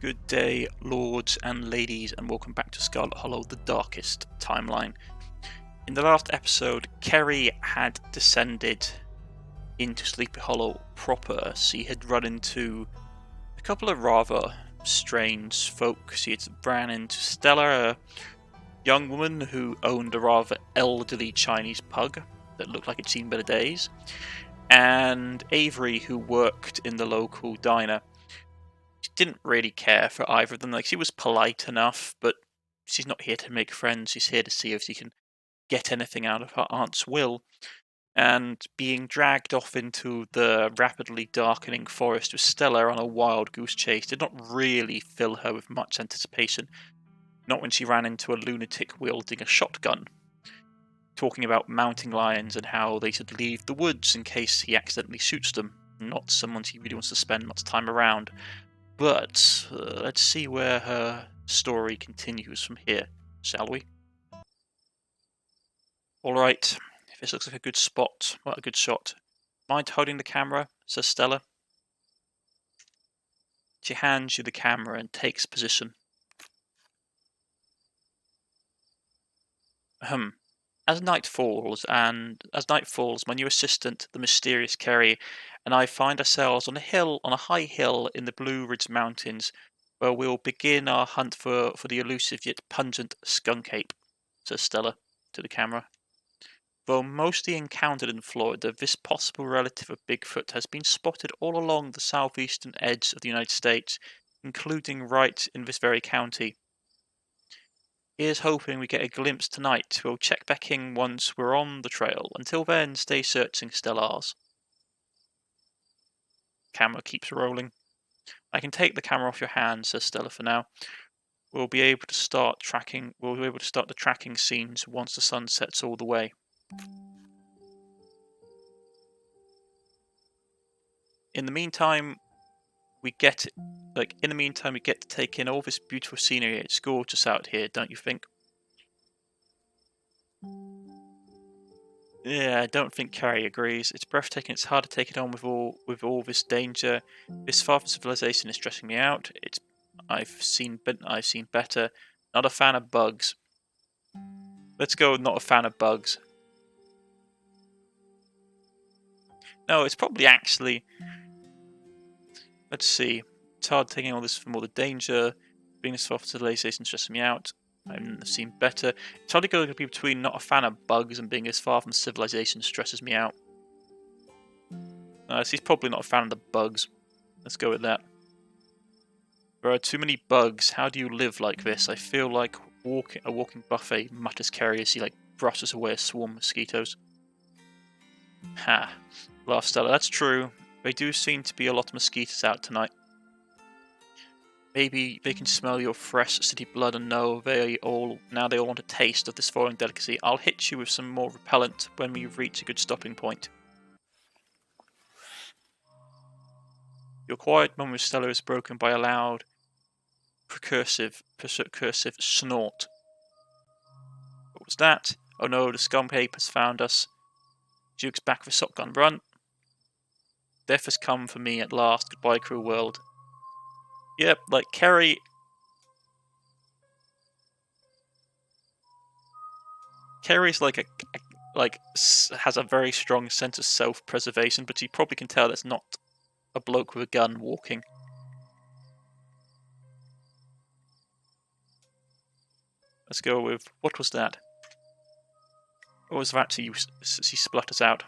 Good day, lords and ladies, and welcome back to Scarlet Hollow, the darkest timeline. In the last episode, Kerry had descended into Sleepy Hollow proper. She had run into a couple of rather strange folk. She had ran into Stella, a young woman who owned a rather elderly Chinese pug that looked like it'd seen better days, and Avery, who worked in the local diner. She didn't really care for either of them. Like, she was polite enough, but she's not here to make friends. She's here to see if she can get anything out of her aunt's will. And being dragged off into the rapidly darkening forest with Stella on a wild goose chase did not really fill her with much anticipation. Not when she ran into a lunatic wielding a shotgun, talking about mountain lions and how they should leave the woods in case he accidentally shoots them. Not someone she really wants to spend much time around. But let's see where her story continues from here, shall we? Alright, if this looks like a good spot, well, a good shot. Mind holding the camera, says Stella. She hands you the camera and takes position. As night falls, my new assistant, the mysterious Kerry, and I find ourselves on a high hill in the Blue Ridge Mountains, where we'll begin our hunt for the elusive yet pungent skunk ape, says Stella to the camera. Though mostly encountered in Florida, this possible relative of Bigfoot has been spotted all along the southeastern edge of the United States, including right in this very county. Here's hoping we get a glimpse tonight. We'll check back in once we're on the trail. Until then, stay searching, Stellars. Camera keeps rolling. I can take the camera off your hand, says Stella for now. We'll be able to start the tracking scenes once the sun sets all the way. In the meantime, we get to take in all this beautiful scenery. It's gorgeous out here, don't you think? Yeah, I don't think Carrie agrees. It's breathtaking. It's hard to take it on with all this danger. This far from civilization is stressing me out. I've seen better. Not a fan of bugs. Let's go with not a fan of bugs. No, it's probably actually. Let's see. It's hard taking all this from all the danger. Being this far from civilization stresses me out. I've seen better. It's hard to go between not a fan of bugs and being as far from civilization stresses me out. So he's probably not a fan of the bugs. Let's go with that. There are too many bugs. How do you live like this? I feel like a walking buffet, mutters Kerry as he brushes away a swarm of mosquitoes. Ha, laughs Stella. That's true. There do seem to be a lot of mosquitoes out tonight. Maybe they can smell your fresh city blood and know they all want a taste of this foreign delicacy. I'll hit you with some more repellent when we reach a good stopping point. Your quiet moment with Stella is broken by a loud, percussive snort. What was that? Oh no, the skunk ape has found us. She looks back for shotgun run. Death has come for me at last. Goodbye, cruel world. Yep, Kerry. Kerry's has a very strong sense of self-preservation, but you probably can tell that's not a bloke with a gun walking. Let's go with, what was that? What was that? She splutters out.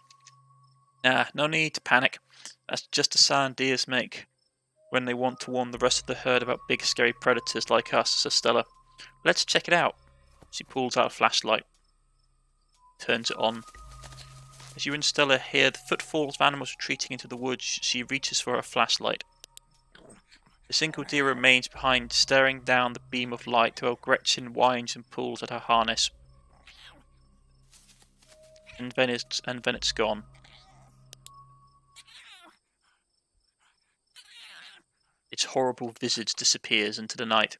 Nah, no need to panic. That's just a sound deers make when they want to warn the rest of the herd about big scary predators like us, says Stella. Let's check it out. She pulls out a flashlight. Turns it on. As you and Stella hear the footfalls of animals retreating into the woods, she reaches for her flashlight. The single deer remains behind, staring down the beam of light while Gretchen whines and pulls at her harness. And then it's gone. Its horrible visage disappears into the night.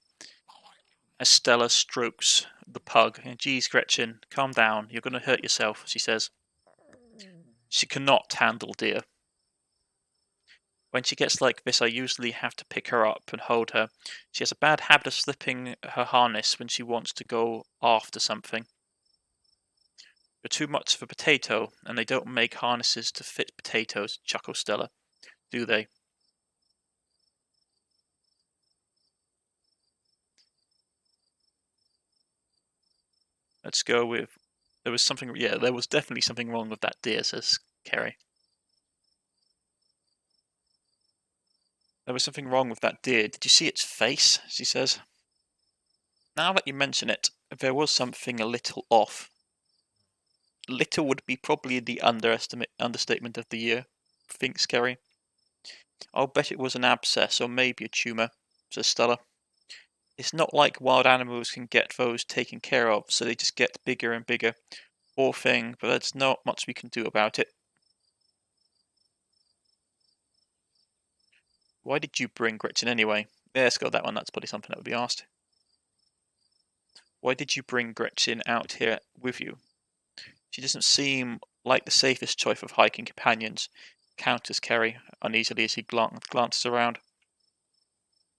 As Stella strokes the pug, geez, Gretchen, calm down, you're going to hurt yourself, she says. She cannot handle deer. When she gets like this, I usually have to pick her up and hold her. She has a bad habit of slipping her harness when she wants to go after something. They're too much of a potato, and they don't make harnesses to fit potatoes, chuckles Stella. Do they? Let's go with... There was something... Yeah, there was definitely something wrong with that deer, says Kerry. There was something wrong with that deer. Did you see its face? She says. Now that you mention it, there was something a little off. Little would be probably the understatement of the year, thinks Kerry. I'll bet it was an abscess or maybe a tumour, says Stella. It's not like wild animals can get those taken care of, so they just get bigger and bigger. Poor thing, but there's not much we can do about it. Why did you bring Gretchen anyway? Yeah, let's go with that one, that's probably something that would be asked. Why did you bring Gretchen out here with you? She doesn't seem like the safest choice of hiking companions, counters Kerry uneasily as he glances around.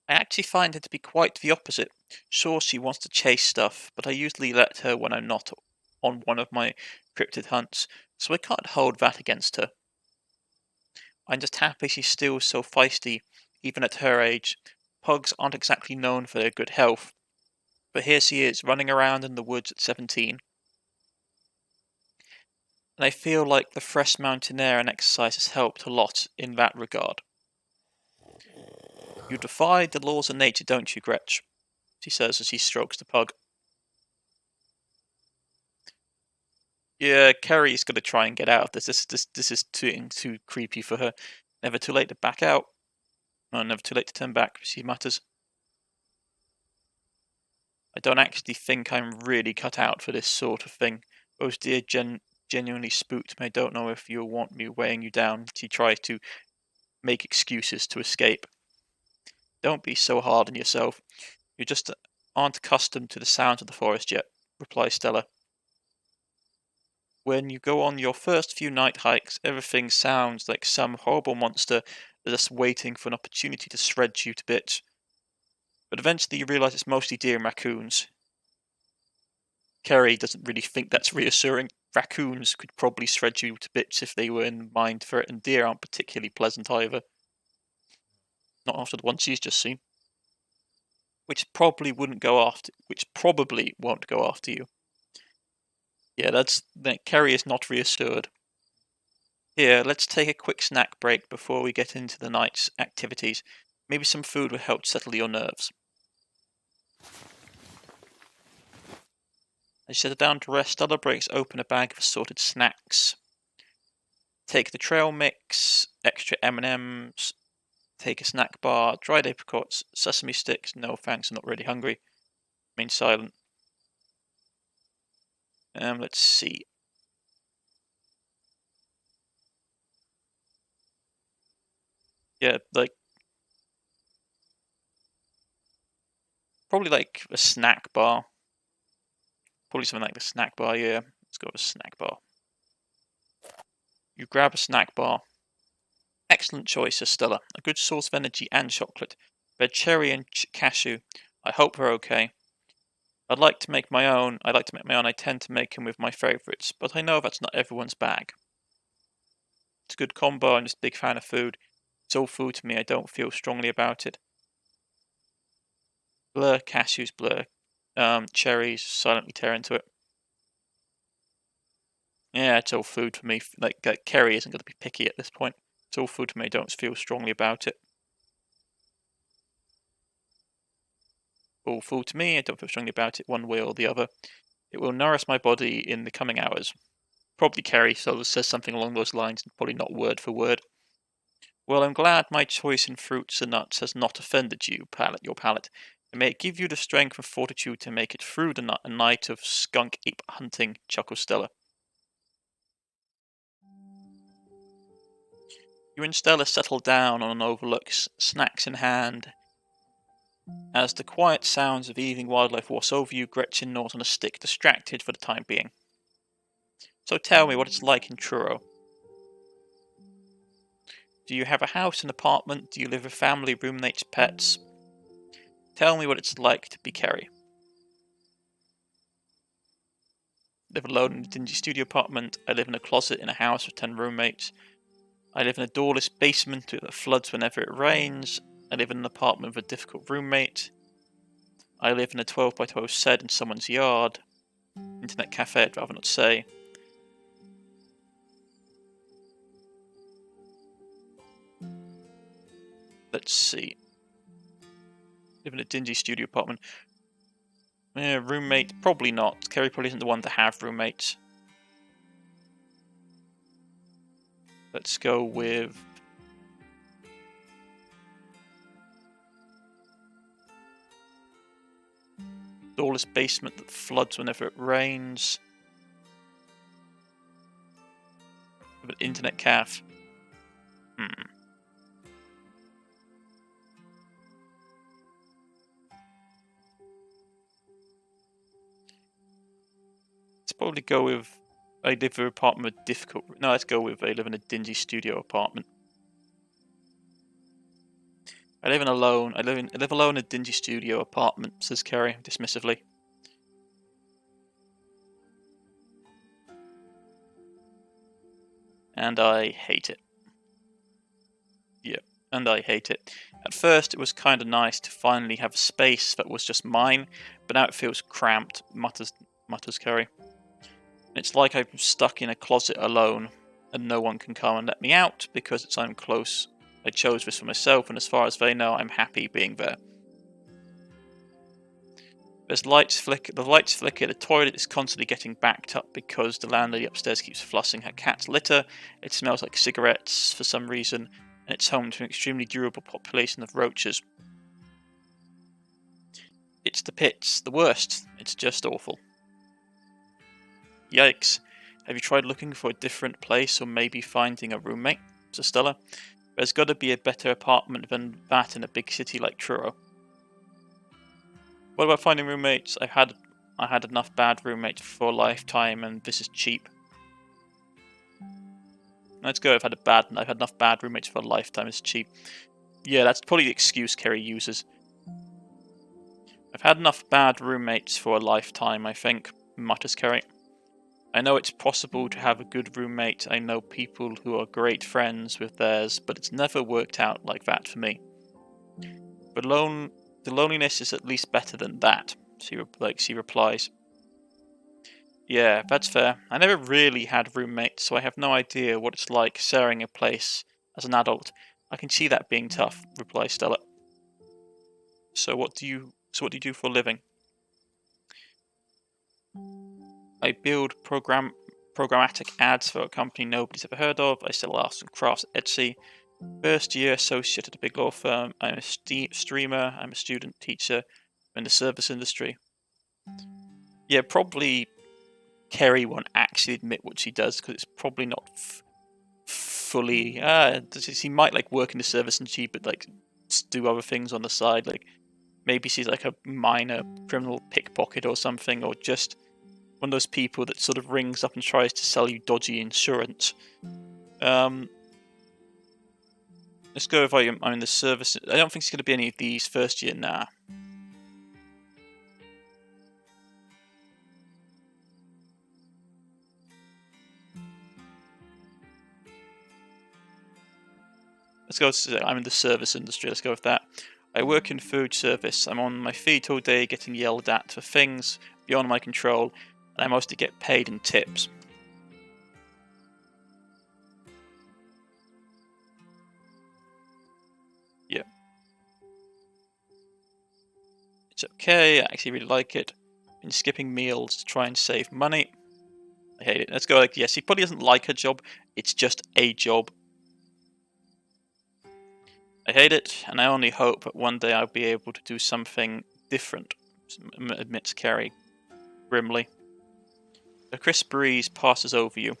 I actually find her to be quite the opposite. Sure, she wants to chase stuff, but I usually let her when I'm not on one of my cryptid hunts, so I can't hold that against her. I'm just happy she's still so feisty, even at her age. Pugs aren't exactly known for their good health, but here she is, running around in the woods at 17. And I feel like the fresh mountain air and exercise has helped a lot in that regard. You defy the laws of nature, don't you, Gretch? She says as he strokes the pug. Yeah, Kerry's going to try and get out of this. This is too creepy for her. Never too late to back out. No, never too late to turn back, she mutters. I don't actually think I'm really cut out for this sort of thing. Those deer genuinely spooked me. I don't know if you'll want me weighing you down. She tries to make excuses to escape. Don't be so hard on yourself. You just aren't accustomed to the sounds of the forest yet, replies Stella. When you go on your first few night hikes, everything sounds like some horrible monster just waiting for an opportunity to shred you to bits. But eventually you realise it's mostly deer and raccoons. Kerry doesn't really think that's reassuring. Raccoons could probably shred you to bits if they were in mind for it, and deer aren't particularly pleasant either. Not after the one she's just seen. Which probably won't go after you. Yeah, Kerry is not reassured. Here, let's take a quick snack break before we get into the night's activities. Maybe some food will help settle your nerves. As you settle down to rest, Stella breaks open a bag of assorted snacks. Take the trail mix, extra M&Ms, take a snack bar, dried apricots, sesame sticks. No thanks, I'm not really hungry. Remain silent. Let's see. Yeah, probably like a snack bar. Probably something like the snack bar, yeah. Let's go with a snack bar. You grab a snack bar. Excellent choice, says Stella. A good source of energy and chocolate. Red cherry and cashew. I hope they're okay. I'd like to make my own. I tend to make them with my favourites, but I know that's not everyone's bag. It's a good combo. I'm just a big fan of food. It's all food to me. I don't feel strongly about it. Blur, cashews, blur. Cherries, silently tear into it. Yeah, it's all food for me. Like Kerry isn't going to be picky at this point. It's all food for me. I don't feel strongly about it. All food to me. I don't feel strongly about it one way or the other. It will nourish my body in the coming hours. Probably Kerry says something along those lines, probably not word for word. Well, I'm glad my choice in fruits and nuts has not offended your palate. It may give you the strength and fortitude to make it through the night of skunk ape hunting, chuckles Stella. You and Stella settle down on an overlook, snacks in hand. As the quiet sounds of evening wildlife wash over you, Gretchen gnaws on a stick, distracted for the time being. So tell me what it's like in Truro. Do you have a house, an apartment? Do you live with family, roommates, pets? Tell me what it's like to be Kerry. Live alone in a dingy studio apartment. I live in a closet in a house with 10 roommates. I live in a doorless basement that floods whenever it rains. I live in an apartment with a difficult roommate. I live in a 12 by 12 shed in someone's yard. Internet cafe, I'd rather not say. Let's see. Live in a dingy studio apartment. Roommate, probably not. Kerry probably isn't the one to have roommates. Let's go with... doorless basement that floods whenever it rains. With an internet cafe. Let's probably go with I live in an apartment with difficult... No, let's go with I live in a dingy studio apartment. I live alone in a dingy studio apartment, says Kerry dismissively. And I hate it. Yeah, and I hate it. At first it was kind of nice to finally have a space that was just mine, but now it feels cramped, mutters Kerry. It's like I'm stuck in a closet alone, and no one can come and let me out because I'm close. I chose this for myself, and as far as they know, I'm happy being there. The lights flicker, the toilet is constantly getting backed up because the landlady upstairs keeps flushing her cat's litter. It smells like cigarettes for some reason, and it's home to an extremely durable population of roaches. It's the pits, the worst. It's just awful. Yikes. Have you tried looking for a different place or maybe finding a roommate? Says Stella. There's got to be a better apartment than that in a big city like Truro. What about finding roommates? I had enough bad roommates for a lifetime, and this is cheap. Let's go. I've had enough bad roommates for a lifetime. It's cheap. Yeah, that's probably the excuse Kerry uses. I've had enough bad roommates for a lifetime, I think, mutters Kerry. I know it's possible to have a good roommate. I know people who are great friends with theirs, but it's never worked out like that for me. But the loneliness is at least better than that, she replies. Yeah, that's fair. I never really had roommates, so I have no idea what it's like sharing a place as an adult. I can see that being tough, replies Stella. So what do you do for a living? I build programmatic ads for a company nobody's ever heard of. I sell arts and crafts at Etsy. First year associate at a big law firm. I'm a streamer. I'm a student teacher. I'm in the service industry. Yeah, probably Kerry won't actually admit what she does because it's probably not fully. She might like work in the service industry, but like do other things on the side. Like maybe she's like a minor criminal pickpocket or something, or just one of those people that sort of rings up and tries to sell you dodgy insurance. Let's go if I'm in the service. I don't think it's going to be any of these first year now. Let's go. I'm in the service industry. Let's go with that. I work in food service. I'm on my feet all day getting yelled at for things beyond my control, and I mostly get paid in tips. Yeah. It's okay. I actually really like it. Been skipping meals to try and save money. I hate it. Let's go like, yes, he probably doesn't like her job. It's just a job. I hate it, and I only hope that one day I'll be able to do something different, admits Kerry grimly. A crisp breeze passes over you.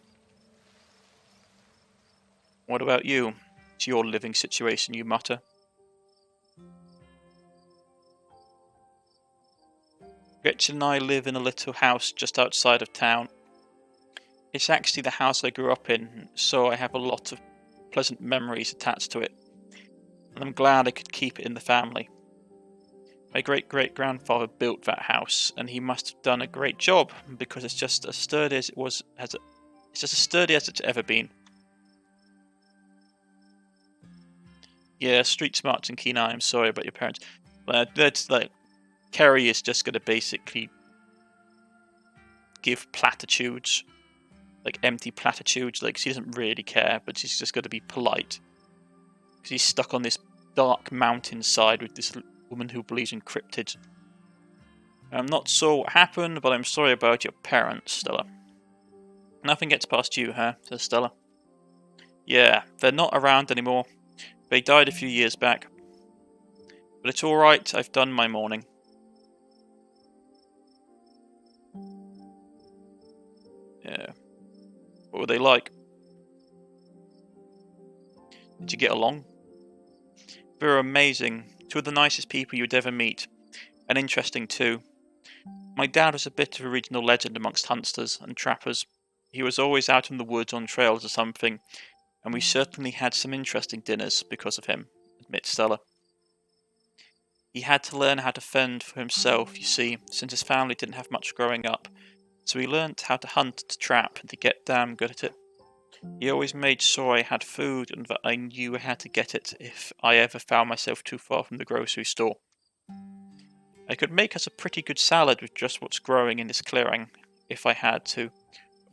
What about you? It's your living situation, you mutter. Gretchen and I live in a little house just outside of town. It's actually the house I grew up in, so I have a lot of unpleasant memories attached to it, and I'm glad I could keep it in the family. My great-great-grandfather built that house, and he must have done a great job, because it's just as sturdy as it's just as sturdy as it's ever been. Yeah, street smarts and keen eye. I'm sorry about your parents. That's like Kerry is just going to basically give platitudes, like empty platitudes. Like she doesn't really care, but she's just going to be polite because he's stuck on this dark mountainside with this woman who believes in cryptids. I'm not sure what happened, but I'm sorry about your parents, Stella. Nothing gets past you, huh? Says Stella. Yeah, they're not around anymore. They died a few years back. But it's alright, I've done my mourning. Yeah. What were they like? Did you get along? They were amazing. Two of the nicest people you'd ever meet. And interesting too. My dad was a bit of a regional legend amongst hunters and trappers. He was always out in the woods on trails or something, and we certainly had some interesting dinners because of him, admits Stella. He had to learn how to fend for himself, you see, since his family didn't have much growing up, so he learnt how to hunt, to trap, and to get damn good at it. He always made sure I had food and that I knew how to get it if I ever found myself too far from the grocery store. I could make us a pretty good salad with just what's growing in this clearing, if I had to,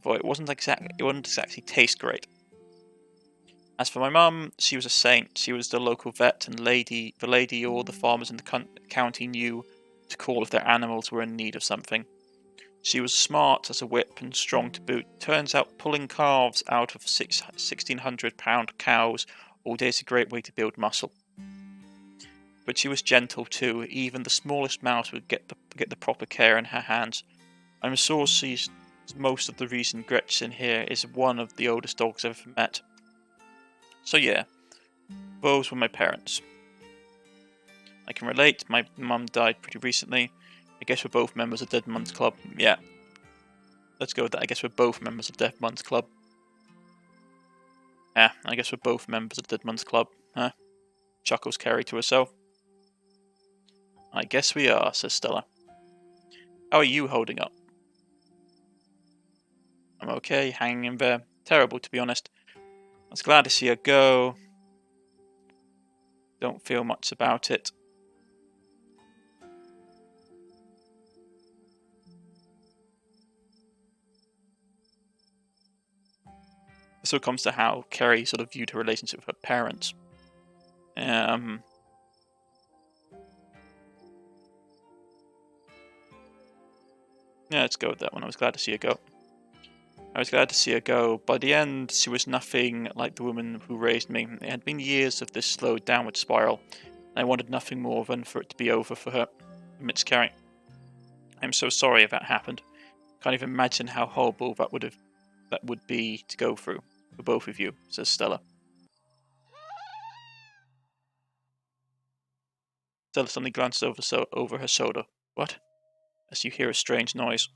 though it wouldn't exactly taste great. As for my mum, she was a saint. She was the local vet and the lady all the farmers in the county knew to call if their animals were in need of something. She was smart as a whip and strong to boot. Turns out pulling calves out of 1,600-pound cows all day is a great way to build muscle. But she was gentle too. Even the smallest mouse would get the proper care in her hands. I'm sure she's most of the reason Gretchen here is one of the oldest dogs I've ever met. So yeah, those were my parents. I can relate. My mum died pretty recently. I guess we're both members of Dead Man's Club. Yeah, let's go with that. I guess we're both members of Dead Man's Club. Yeah, I guess we're both members of Dead Man's Club. Huh? Chuckles Carrie to herself. I guess we are, says Stella. How are you holding up? I'm okay, hanging in there. Terrible, to be honest. I was glad to see her go. Don't feel much about it. This all comes to how Kerry sort of viewed her relationship with her parents. Yeah, let's go with that one. I was glad to see her go. By the end, she was nothing like the woman who raised me. It had been years of this slow downward spiral, and I wanted nothing more than for it to be over for her, admits Carrie. I'm so sorry if that happened. Can't even imagine how horrible that would be to go through for both of you, says Stella. Stella suddenly glances over her shoulder. What? As you hear a strange noise.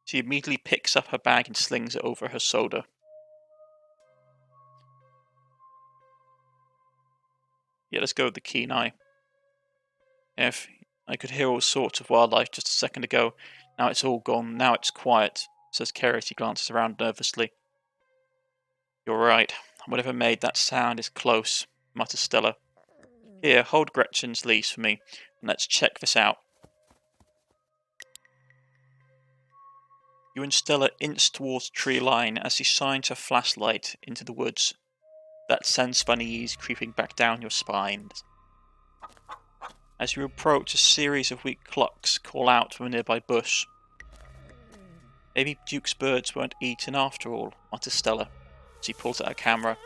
She immediately picks up her bag and slings it over her shoulder. Yeah, let's go with the keen eye. If I could hear all sorts of wildlife just a second ago, now it's all gone, now it's quiet, says Kerry as he glances around nervously. You're right, whatever made that sound is close, mutters Stella. Here, hold Gretchen's leash for me, and let's check this out. You and Stella inch towards the tree line as she shines her flashlight into the woods. That sends unease creeping back down your spine. As you approach, a series of weak clucks call out from a nearby bush. Maybe Duke's birds weren't eaten after all, mutters Stella. She pulls out her camera,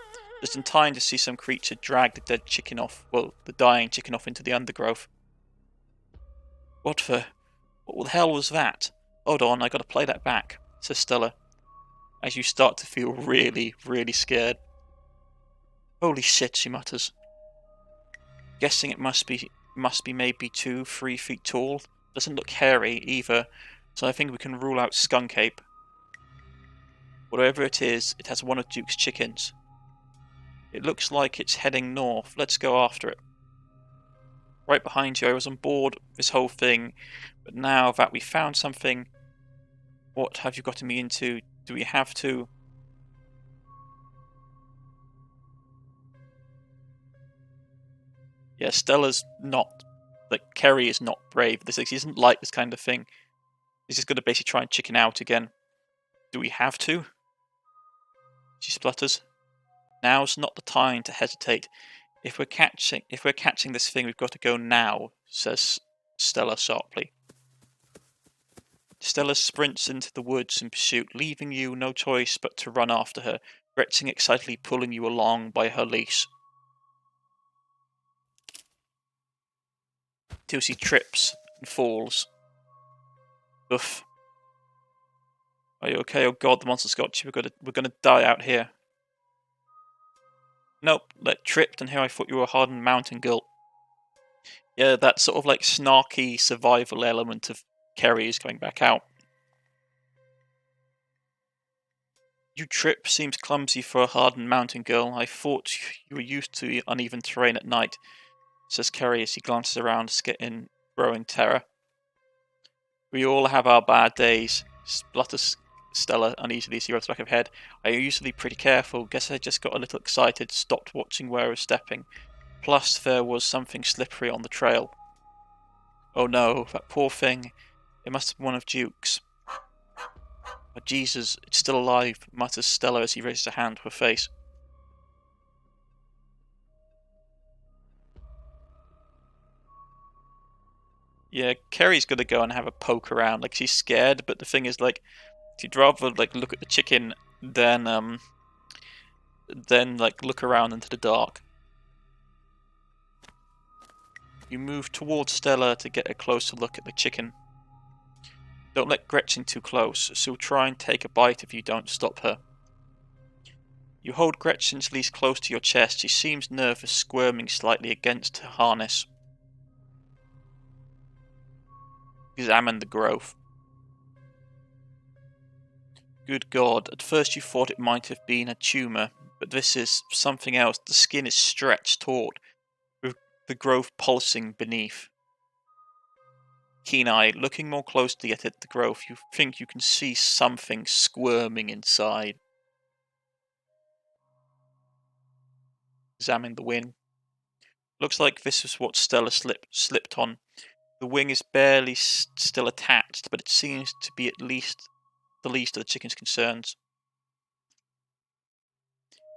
just in time to see some creature drag the dying chicken off into the undergrowth. What the hell was that? Hold on, I gotta play that back, says Stella, as you start to feel really, really scared. Holy shit, she mutters. Guessing it must be maybe 2-3 feet tall. Doesn't look hairy either, so I think we can rule out skunk ape. Whatever it is, it has one of Duke's chickens. It looks like it's heading north. Let's go after it. Right behind you. I was on board this whole thing, but now that we found something, what have you gotten me into? Do we have to? Yeah, Stella's not, like, Kerry is not brave. He isn't like this kind of thing. He's just going to basically try and chicken out again. Do we have to? She splutters. Now's not the time to hesitate. If we're catching this thing, we've got to go now, says Stella sharply. Stella sprints into the woods in pursuit, leaving you no choice but to run after her, Gretchen excitedly pulling you along by her leash. Till she trips and falls. Oof. Are you okay? Oh god, the monster's got you. We're gonna die out here. Nope, tripped, and here I thought you were a hardened mountain girl. Yeah, that sort of like snarky survival element of Kerry is coming back out. You trip seems clumsy for a hardened mountain girl. I thought you were used to uneven terrain at night, says Kerry as he glances around in growing terror. We all have our bad days, splutters Stella uneasily as he rubs the back of her head. I'm usually pretty careful. Guess I just got a little excited, stopped watching where I was stepping. Plus, there was something slippery on the trail. Oh no, that poor thing. It must have been one of Duke's. Oh Jesus, it's still alive, mutters Stella as he raises a hand to her face. Yeah, Kerry's gonna go and have a poke around. Like, she's scared, but the thing is, like, she'd rather like look at the chicken than like look around into the dark. You move towards Stella to get a closer look at the chicken. Don't let Gretchen too close. She'll try and take a bite if you don't stop her. You hold Gretchen's leash close to your chest. She seems nervous, squirming slightly against her harness. Examine the growth. Good God, at first you thought it might have been a tumour, but this is something else. The skin is stretched taut, with the growth pulsing beneath. Keen-eyed, looking more closely at the growth, you think you can see something squirming inside. Examine the wing. Looks like this is what Stella slipped on. The wing is barely still attached, but it seems to be at least the least of the chicken's concerns.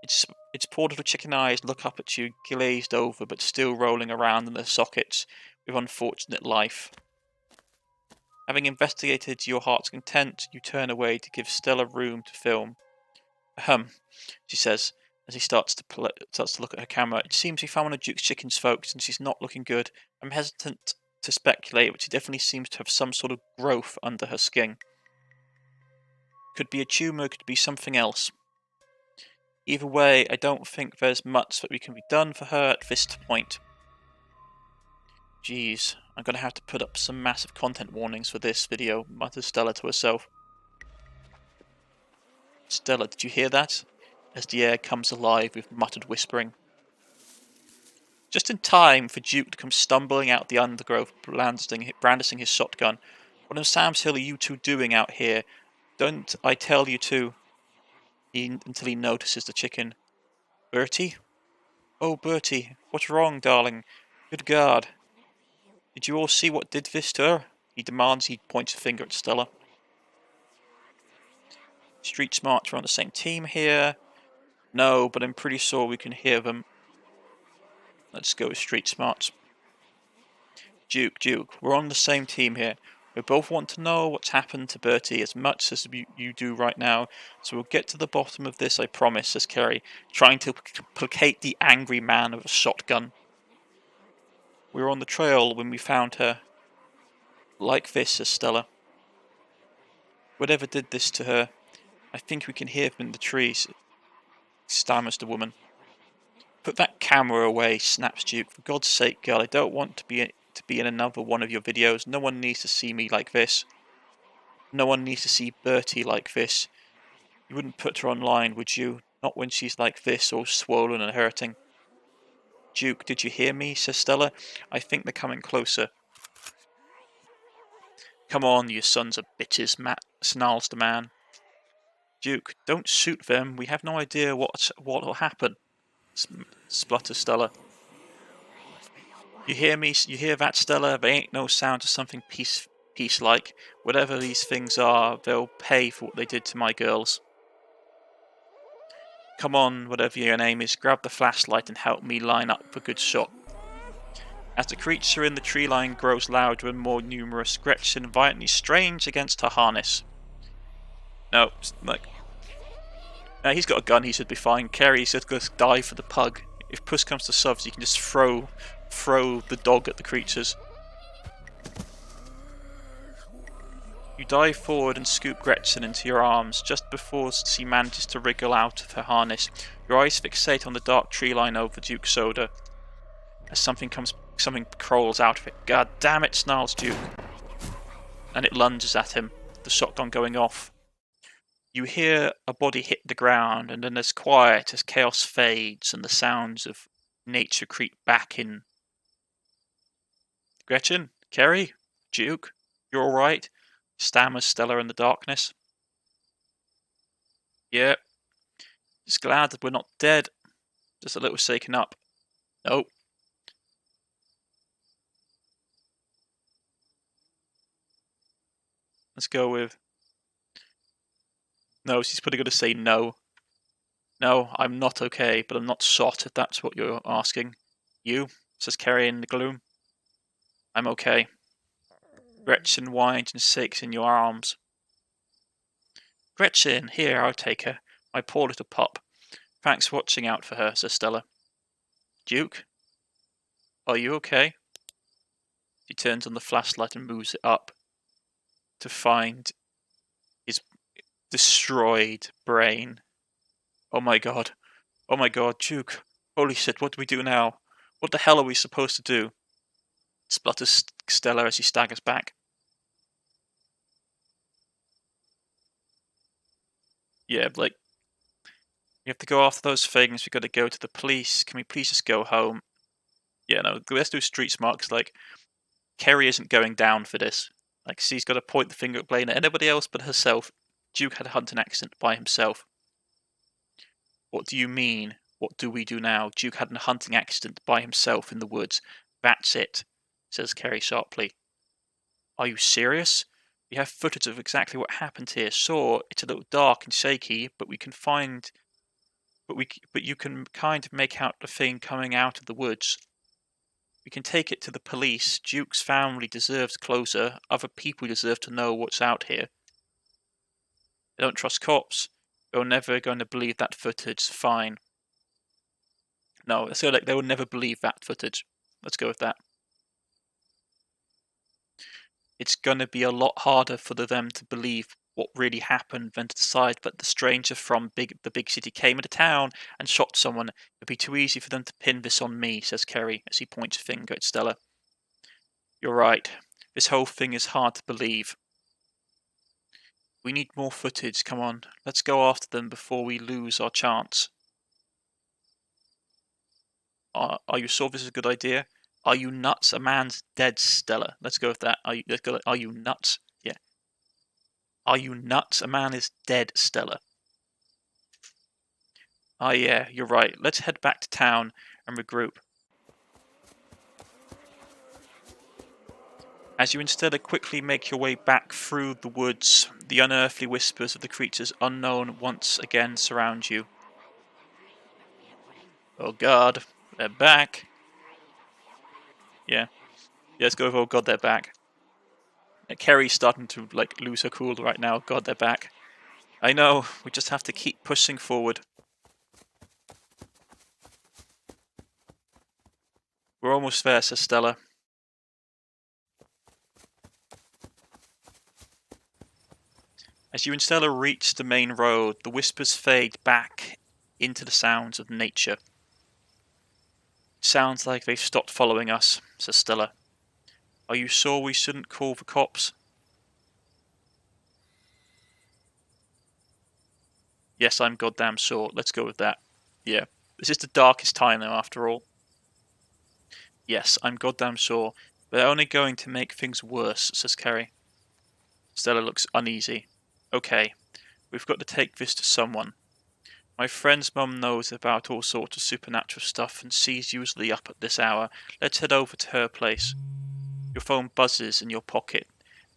Its poor little chicken eyes look up at you, glazed over but still rolling around in their sockets with unfortunate life. Having investigated your heart's content, you turn away to give Stella room to film. Ahem, she says, as he starts to look at her camera. It seems we found one of Duke's chickens, folks, and she's not looking good. I'm hesitant to speculate, but she definitely seems to have some sort of growth under her skin. Could be a tumour, could be something else. Either way, I don't think there's much that we can be done for her at this point. Jeez, I'm going to have to put up some massive content warnings for this video, mutters Stella to herself. Stella, did you hear that? As the air comes alive with muttered whispering. Just in time for Duke to come stumbling out the undergrowth, brandishing his shotgun. What on Sam's Hill are you two doing out here? Don't I tell you to? Until he notices the chicken. Bertie? Oh, Bertie, what's wrong, darling? Good God. Did you all see what did this to her? He demands. He points a finger at Stella. Street Smarts are on the same team here. No, but I'm pretty sure we can hear them. Let's go with Street Smarts. Duke, we're on the same team here. We both want to know what's happened to Bertie as much as you do right now, so we'll get to the bottom of this, I promise, says Kerry, trying to placate the angry man with a shotgun. We were on the trail when we found her. Like this, says Stella. Whatever did this to her, I think we can hear them in the trees, stammers the woman. Put that camera away, snaps Duke. For God's sake, girl, I don't want to be in another one of your videos. No one needs to see me like this. No one needs to see Bertie like this. You wouldn't put her online, would you? Not when she's like this, all swollen and hurting. Duke, did you hear me? Says Stella. I think they're coming closer. Come on, you sons of bitches, snarls the man. Duke, don't shoot them. We have no idea what'll happen, splutters Stella. You hear me? You hear that, Stella? They ain't no sound of something peace-like. Whatever these things are, they'll pay for what they did to my girls. Come on, whatever your name is, grab the flashlight and help me line up a good shot. As the creature in the tree line grows louder and more numerous, Gretchen violently strains against her harness. No, like... he's got a gun, he should be fine. Carrie's just going to dive for the pug. If push comes to shove, you can just throw the dog at the creatures. You dive forward and scoop Gretchen into your arms, just before she manages to wriggle out of her harness. Your eyes fixate on the dark tree line over Duke's shoulder. As something crawls out of it. God damn it, snarls Duke. And it lunges at him, the shotgun going off. You hear a body hit the ground, and then there's quiet as chaos fades and the sounds of nature creep back in. Gretchen? Kerry? Duke? You alright? Stammers Stella in the darkness. Yeah. Just glad that we're not dead. Just a little shaken up. Nope. Let's go with... No, she's probably going to say no. No, I'm not okay, but I'm not shot if that's what you're asking. You? Says Kerry in the gloom. I'm okay. Gretchen whines and shakes in your arms. Gretchen, here, I'll take her. My poor little pup. Thanks for watching out for her, says Stella. Duke? Are you okay? He turns on the flashlight and moves it up to find his destroyed brain. Oh my god. Oh my god, Duke. Holy shit, what do we do now? What the hell are we supposed to do? Splutters Stella as he staggers back. Yeah, like, we have to go after those things, we gotta go to the police, can we please just go home? Yeah, no, let's do street smart, because, like, Kerry isn't going down for this. Like, she's got to point the finger at blame at anybody else but herself. Duke had a hunting accident by himself. What do you mean? What do we do now? Duke had a hunting accident by himself in the woods. That's it, says Kerry sharply. Are you serious? We have footage of exactly what happened here. Sure, it's a little dark and shaky, but we can find... But you can kind of make out the thing coming out of the woods. We can take it to the police. Duke's family deserves closure. Other people deserve to know what's out here. They don't trust cops. They're never going to believe that footage. Fine. No, let's go like they will never believe that footage. Let's go with that. It's going to be a lot harder for them to believe what really happened than to decide that the stranger from the big city came into town and shot someone. It'd be too easy for them to pin this on me, says Kerry as he points a finger at Stella. You're right. This whole thing is hard to believe. We need more footage. Come on, let's go after them before we lose our chance. Are you sure this is a good idea? Are you nuts? A man's dead, Stella. Let's go with that. Are you nuts? Yeah. Are you nuts? A man is dead, Stella. Ah, yeah, you're right. Let's head back to town and regroup. As you instead quickly make your way back through the woods, the unearthly whispers of the creatures unknown once again surround you. Oh god, they're back. Yeah, let's go with oh god, they're back. Kerry's starting to like lose her cool right now. God, they're back. I know, we just have to keep pushing forward. We're almost there, says Stella. As you and Stella reach the main road, the whispers fade back into the sounds of nature. It sounds like they've stopped following us, says Stella. Are you sure we shouldn't call the cops? Yes, I'm goddamn sure. Let's go with that. Yeah. This is the darkest time now, after all. Yes, I'm goddamn sure. They're only going to make things worse, says Kerry. Stella looks uneasy. Okay, we've got to take this to someone. My friend's mum knows about all sorts of supernatural stuff and she's usually up at this hour. Let's head over to her place. Your phone buzzes in your pocket.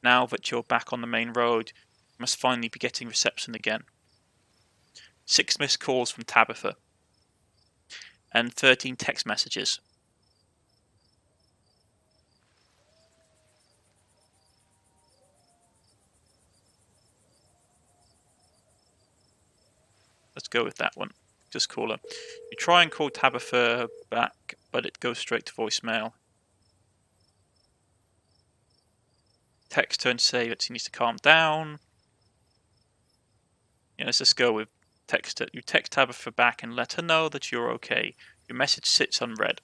Now that you're back on the main road, you must finally be getting reception again. 6 missed calls from Tabitha. And 13 text messages. Let's go with that one. Just call her. You try and call Tabitha back, but it goes straight to voicemail. Text her and say that she needs to calm down. Yeah, let's just go with text her. You text Tabitha back and let her know that you're okay. Your message sits unread.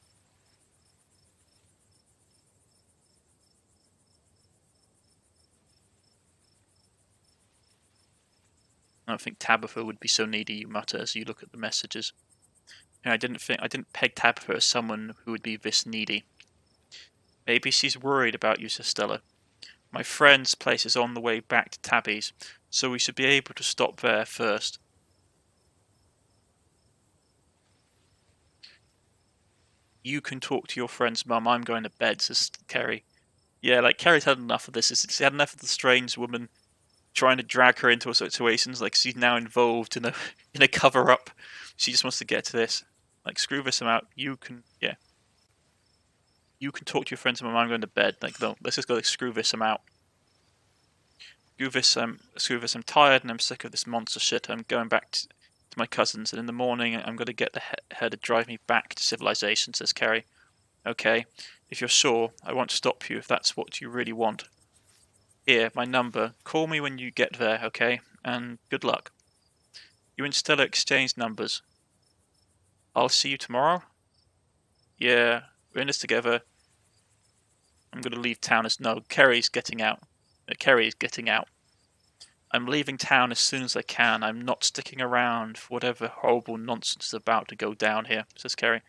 I don't think Tabitha would be so needy, you mutter as you look at the messages. I didn't peg Tabitha as someone who would be this needy. Maybe she's worried about you, says Stella. My friend's place is on the way back to Tabby's, so we should be able to stop there first. You can talk to your friend's mum. I'm going to bed, says Kerry. Yeah, like Kerry's had enough of this. She had enough of the strange woman trying to drag her into situations. Like she's now involved in a cover up. She just wants to get to this. Like screw this out. You can talk to your friend's mum. I'm going to bed. Like no, let's just go screw this out. Screw this. I'm tired and I'm sick of this monster shit. I'm going back to my cousins, and in the morning I'm going to get her to drive me back to civilization, says Kerry. Okay, if you're sure, I won't stop you if that's what you really want. Here, my number. Call me when you get there, okay? And good luck. You and Stella exchanged numbers. I'll see you tomorrow? Yeah, we're in this together. I'm going to leave town as no. Kerry's getting out. Kerry is getting out. I'm leaving town as soon as I can. I'm not sticking around for whatever horrible nonsense is about to go down here, says Kerry.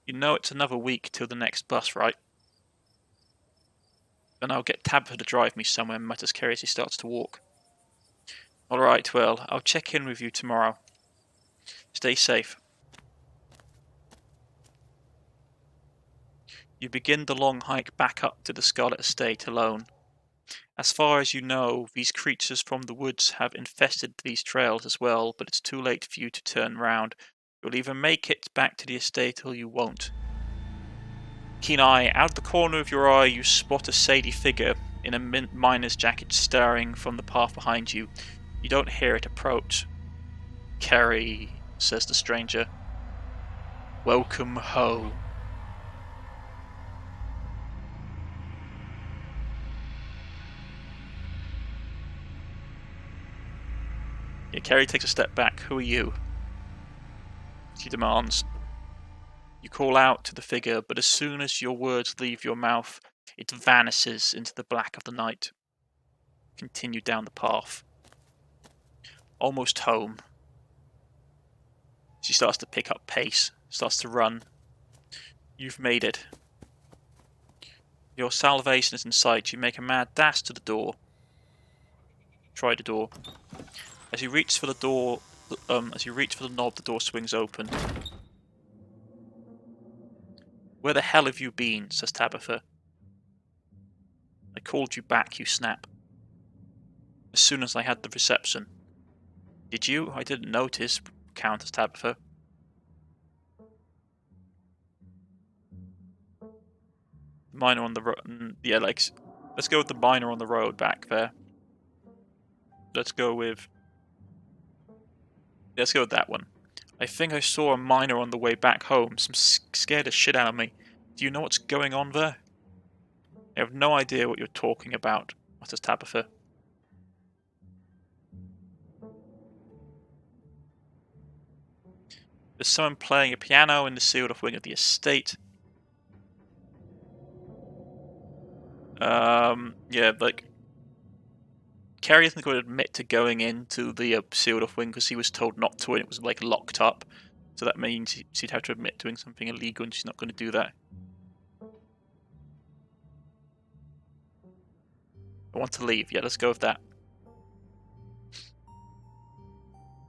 You know it's another week till the next bus, right? Then I'll get Tabitha to drive me somewhere, mutters Kerry as he starts to walk. Alright, well, I'll check in with you tomorrow. Stay safe. You begin the long hike back up to the Scarlet Estate alone. As far as you know, these creatures from the woods have infested these trails as well, but it's too late for you to turn round. You'll either make it back to the estate or you won't. Keen eye, out of the corner of your eye you spot a shady figure in a miner's jacket staring from the path behind you. You don't hear it approach. Kerry, says the stranger. Welcome home. Yeah, Kerry takes a step back. Who are you? She demands. You call out to the figure, but as soon as your words leave your mouth, it vanishes into the black of the night. Continue down the path. Almost home. She starts to pick up pace, starts to run. You've made it. Your salvation is in sight. You make a mad dash to the door. Try the door. As you reach for the knob, the door swings open. Where the hell have you been? Says Tabitha. I called you back, you snap. As soon as I had the reception. Did you? I didn't notice, counters Tabitha. Miner on the road. Yeah, like, let's go with the miner on the road back there. Let's go with that one. I think I saw a miner on the way back home. Some scared the shit out of me. Do you know what's going on there? I have no idea what you're talking about, mutters Tabitha. There's someone playing a piano in the sealed off wing of the estate. Yeah, like Kerry isn't going to admit to going into the sealed off wing because he was told not to and it was like locked up. So that means she'd have to admit doing something illegal and she's not going to do that. I want to leave. Yeah, let's go with that.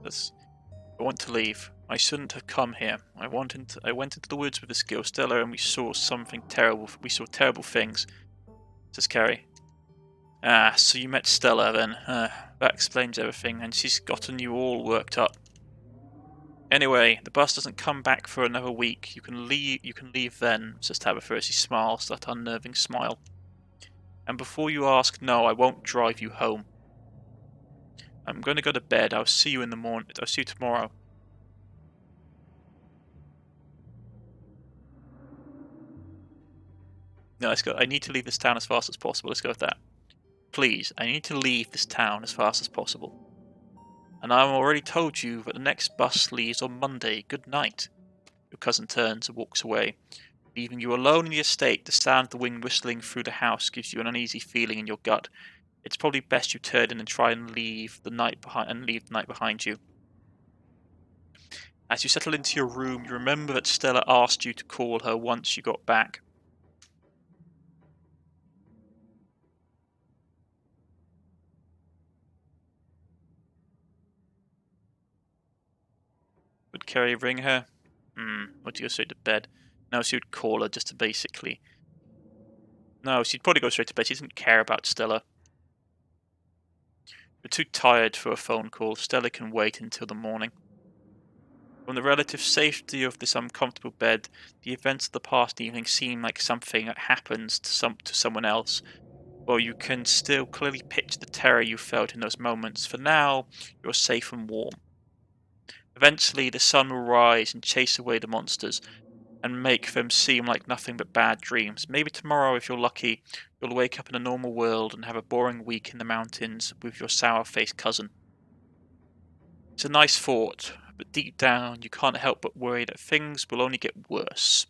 I want to leave. I shouldn't have come here. I went into the woods with this girl Stella and we saw something terrible. We saw terrible things. Says Kerry. Ah, so you met Stella then. That explains everything, and she's gotten you all worked up. Anyway, the bus doesn't come back for another week. You can leave then, says Tabitha as he smiles that unnerving smile. And before you ask, no, I won't drive you home. I'm going to go to bed. I'll see you in the morning. I'll see you tomorrow. No, let's go. I need to leave this town as fast as possible. Let's go with that. Please, I need to leave this town as fast as possible. And I've already told you that the next bus leaves on Monday. Good night. Your cousin turns and walks away, leaving you alone in the estate. The sound of the wind whistling through the house gives you an uneasy feeling in your gut. It's probably best you turn in and try and leave the night behind you. As you settle into your room, you remember that Stella asked you to call her once you got back. Would Kerry ring her? Would you go straight to bed? No, she would call her just to basically... No, she'd probably go straight to bed. She doesn't care about Stella. You're too tired for a phone call. Stella can wait until the morning. From the relative safety of this uncomfortable bed, the events of the past evening seem like something that happens to someone else. Well, you can still clearly picture the terror you felt in those moments. For now, you're safe and warm. Eventually, the sun will rise and chase away the monsters, and make them seem like nothing but bad dreams. Maybe tomorrow, if you're lucky, you'll wake up in a normal world and have a boring week in the mountains with your sour-faced cousin. It's a nice thought, but deep down, you can't help but worry that things will only get worse.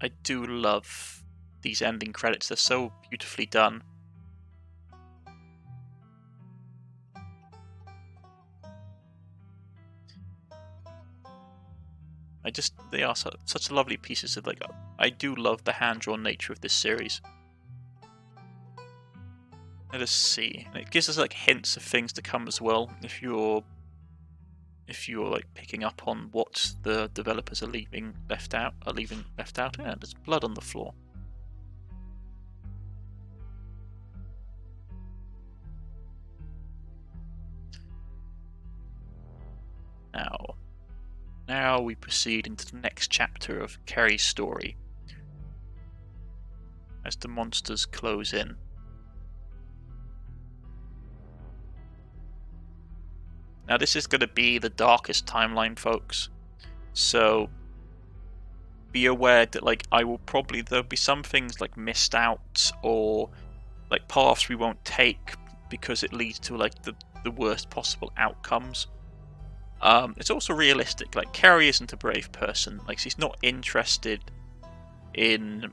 I do love these ending credits, they're so beautifully done. They are such lovely pieces of, like, I do love the hand-drawn nature of this series. Let us see. It gives us like hints of things to come as well, if you're like picking up on what the developers are leaving left out. Yeah, there's blood on the floor. Now we proceed into the next chapter of Kerry's story as the monsters close in. Now this is going to be the darkest timeline, folks, so be aware that like there'll be some things like missed out or like paths we won't take because it leads to like the worst possible outcomes. It's also realistic. Like, Kerry isn't a brave person. Like, she's not interested in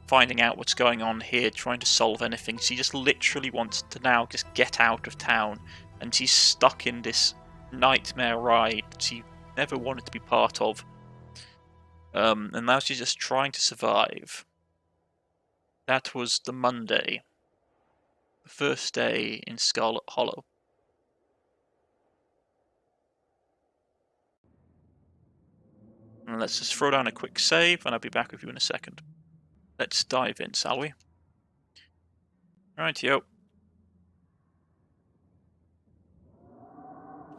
finding out what's going on here, trying to solve anything. She just literally wants to now just get out of town, and she's stuck in this nightmare ride that she never wanted to be part of. And now she's just trying to survive. That was the Monday, the first day in Scarlet Hollow. And let's just throw down a quick save, and I'll be back with you in a second. Let's dive in, shall we? Rightio.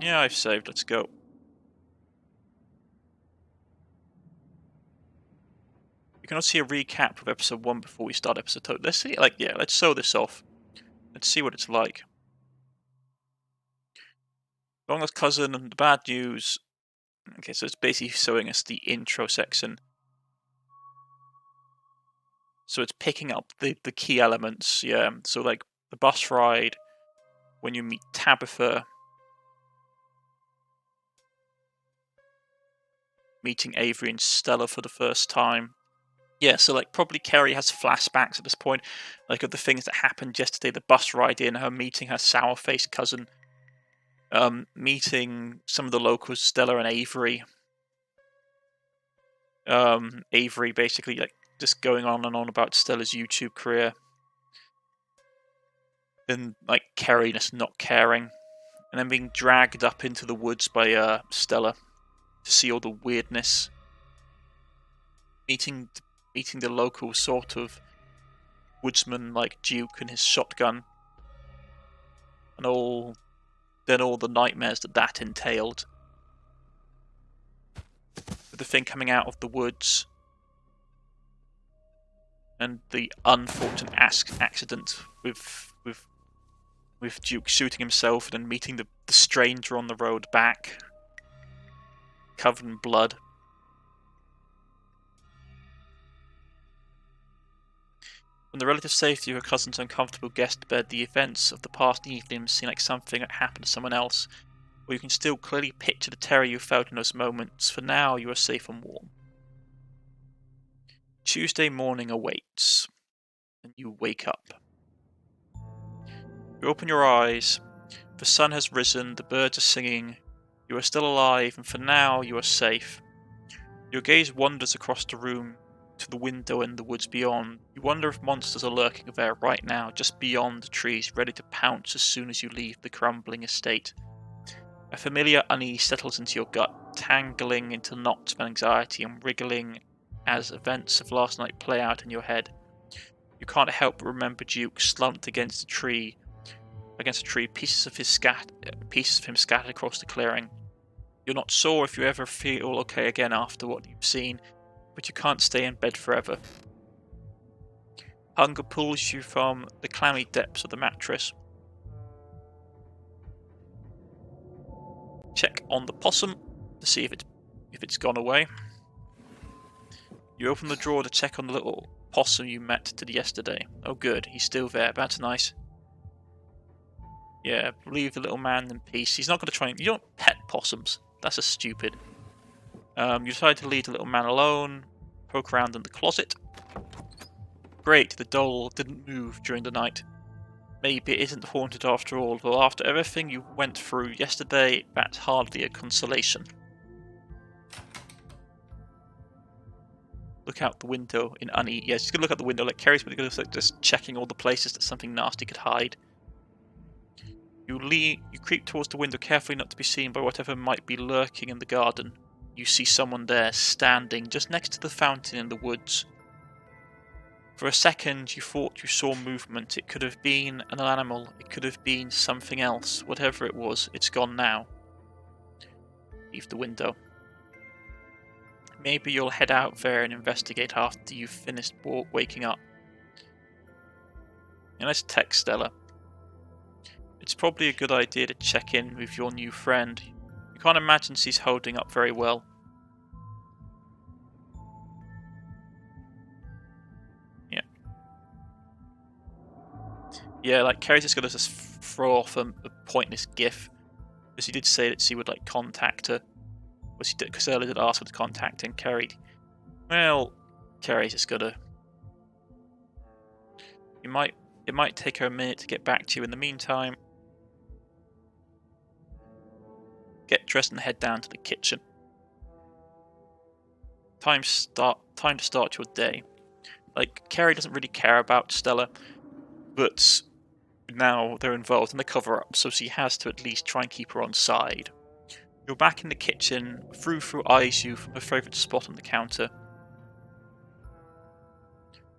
Yeah, I've saved. Let's go. You can also see a recap of episode 1 before we start episode 2. Let's see, let's show this off. Let's see what it's like. Long as cousin and the bad news Okay, so it's basically showing us the intro section. So it's picking up the key elements, yeah. So like the bus ride, when you meet Tabitha, meeting Avery and Stella for the first time. Yeah, so like probably Kerry has flashbacks at this point, like of the things that happened yesterday, the bus ride in, her meeting her sour-faced cousin, meeting some of the locals, Stella and Avery. Avery basically like just going on and on about Stella's YouTube career. And like Kerry just not caring. And then being dragged up into the woods by Stella to see all the weirdness. Meeting the local sort of woodsman like Duke and his shotgun. And all the nightmares that entailed. With the thing coming out of the woods. And the unfortunate accident with Duke shooting himself and then meeting the stranger on the road back. Covered in blood. From the relative safety of her cousin's uncomfortable guest bed, the events of the past evening seem like something that happened to someone else, or you can still clearly picture the terror you felt in those moments. For now, you are safe and warm. Tuesday morning awaits, and you wake up. You open your eyes. The sun has risen, the birds are singing. You are still alive, and for now, you are safe. Your gaze wanders across the room to the window in the woods beyond. You wonder if monsters are lurking there right now, just beyond the trees, ready to pounce as soon as you leave the crumbling estate. A familiar unease settles into your gut, tangling into knots of anxiety and wriggling as events of last night play out in your head. You can't help but remember Duke slumped against a tree, pieces of him scattered across the clearing. You're not sure if you ever feel okay again after what you've seen, but you can't stay in bed forever. Hunger pulls you from the clammy depths of the mattress. Check on the possum to see if it's gone away. You open the drawer to check on the little possum you met yesterday. Oh good, he's still there, that's nice. Yeah, leave the little man in peace. He's not going to try and... You don't pet possums. That's just stupid. You decide to leave the little man alone. Poke around in the closet. Great, the doll didn't move during the night. Maybe it isn't haunted after all, though after everything you went through yesterday, that's hardly a consolation. Look out the window in unease. Yeah, she's going to look out the window like Kerry's going to just checking all the places that something nasty could hide. You creep towards the window carefully not to be seen by whatever might be lurking in the garden. You see someone there, standing just next to the fountain in the woods. For a second you thought you saw movement. It could have been an animal, it could have been something else. Whatever it was, it's gone now. Leave the window. Maybe you'll head out there and investigate after you've finished waking up. And let's text Stella. It's probably a good idea to check in with your new friend. You can't imagine she's holding up very well. Yeah. Yeah, like Kerry's just gonna just throw off a pointless gif. Because she did say that she would like contact her. Well, she did, because Stella did ask her to contact and Kerry. Well, Kerry's just gonna... It might take her a minute to get back to you in the meantime. Get dressed and head down to the kitchen. Time to start your day. Like, Kerry doesn't really care about Stella, but now they're involved in the cover-up, so she has to at least try and keep her on side. You're back in the kitchen. Frou eyes you from her favourite spot on the counter.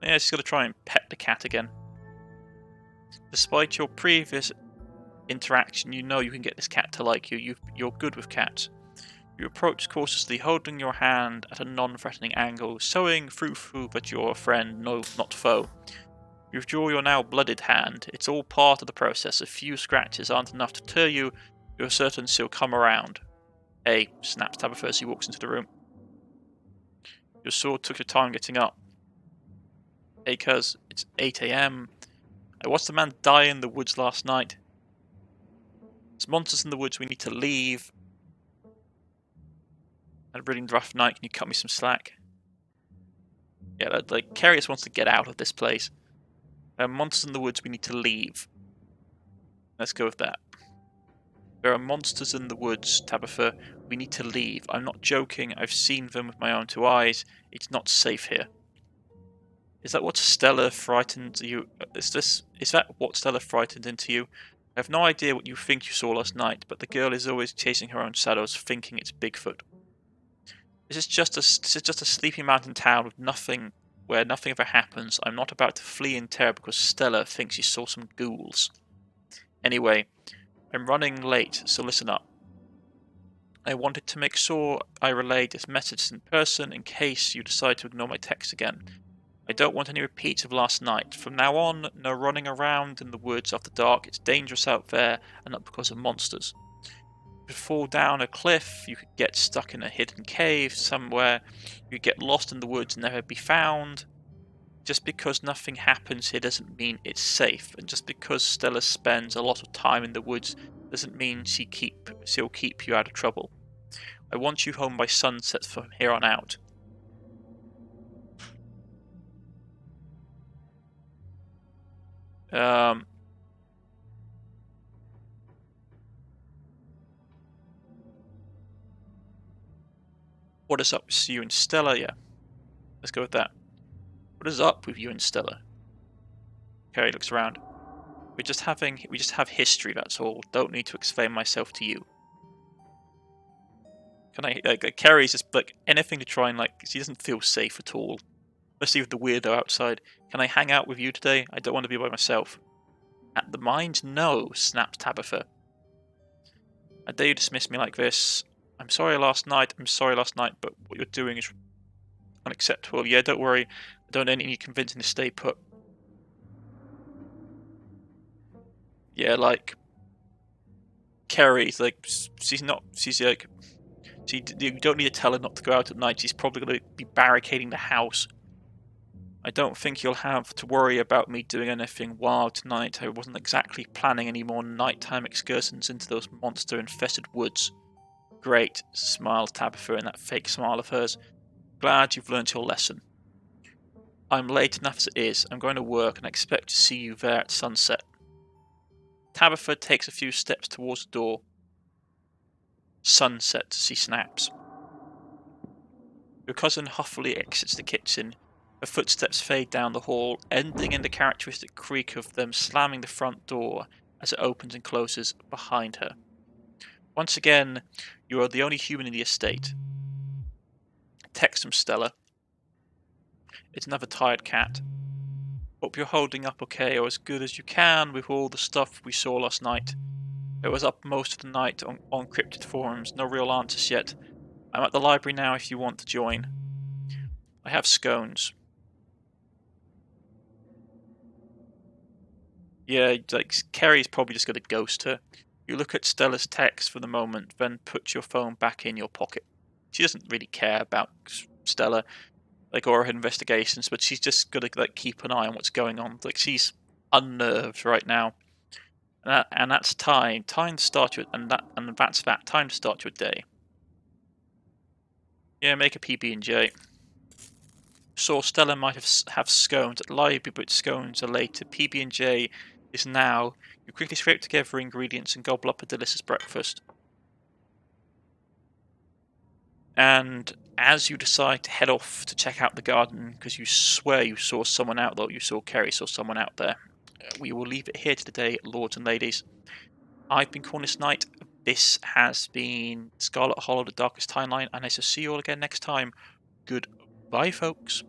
Yeah, she's got to try and pet the cat again. Despite your previous interaction, you know you can get this cat to like you. You're good with cats. You approach cautiously, holding your hand at a non-threatening angle, showing frou that you're a friend, no, not foe. You withdraw your now blooded hand. It's all part of the process. A few scratches aren't enough to deter you. You're certain she'll come around. Hey, snaps Tabitha as he walks into the room. Your sword took your time getting up. Hey, cuz, it's 8 AM. I watched a man die in the woods last night. There's monsters in the woods, we need to leave. Had a really rough night, can you cut me some slack? Yeah, like, Carrie just wants to get out of this place. Monsters in the woods, we need to leave. Let's go with that. There are monsters in the woods, Tabitha. We need to leave. I'm not joking. I've seen them with my own 2 eyes. It's not safe here. Is that what Stella frightened you? Is that what Stella frightened into you? I have no idea what you think you saw last night, but the girl is always chasing her own shadows, thinking it's Bigfoot. This is just a sleepy mountain town with nothing, where nothing ever happens. I'm not about to flee in terror because Stella thinks she saw some ghouls. Anyway, I'm running late, so listen up. I wanted to make sure I relayed this message in person in case you decide to ignore my text again. I don't want any repeats of last night. From now on, no running around in the woods after dark. It's dangerous out there, and not because of monsters. You could fall down a cliff, you could get stuck in a hidden cave somewhere, you could get lost in the woods and never be found. Just because nothing happens here doesn't mean it's safe, and just because Stella spends a lot of time in the woods doesn't mean she'll keep you out of trouble. I want you home by sunset from here on out. What is up with you and Stella? Yeah, let's go with that. What is up with you and Stella? Carrie looks around. We just have history, that's all. Don't need to explain myself to you. Can I, Carrie's just, anything to try and, she doesn't feel safe at all. Especially with the weirdo outside. Can I hang out with you today? I don't want to be by myself. At the mines? No, snapped Tabitha. I dare you dismiss me like this. I'm sorry last night, but what you're doing is unacceptable. Yeah, don't worry. I don't need any convincing to stay put. Yeah, Carrie's you don't need to tell her not to go out at night. She's probably going to be barricading the house. I don't think you'll have to worry about me doing anything wild tonight. I wasn't exactly planning any more nighttime excursions into those monster-infested woods. Great, smiled Tabitha in that fake smile of hers. Glad you've learnt your lesson. I'm late enough as it is. I'm going to work and I expect to see you there at sunset. Tabitha takes a few steps towards the door. Sunset, she snaps. Your cousin huffily exits the kitchen. Her footsteps fade down the hall, ending in the characteristic creak of them slamming the front door as it opens and closes behind her. Once again, you are the only human in the estate. Text from Stella. It's another tired cat. Hope you're holding up okay, or as good as you can with all the stuff we saw last night. It was up most of the night on cryptid forums, no real answers yet. I'm at the library now if you want to join. I have scones. Yeah, Carrie's probably just going to ghost her. You look at Stella's text for the moment, then put your phone back in your pocket. She doesn't really care about Stella, or her investigations, but she's just got to keep an eye on what's going on. She's unnerved right now, and that's time to start your that's time to start your day. Yeah, make a PB&J. Saw Stella might have scones at the library, but scones are later. PB&J is now. You quickly scrape together ingredients and gobble up a delicious breakfast. And as you decide to head off to check out the garden, because you swear you saw someone out there, Carrie saw someone out there, we will leave it here today, lords and ladies. I've been Cornish-knight. This has been Scarlet Hollow, the Darkest Timeline, and I shall see you all again next time. Goodbye, folks.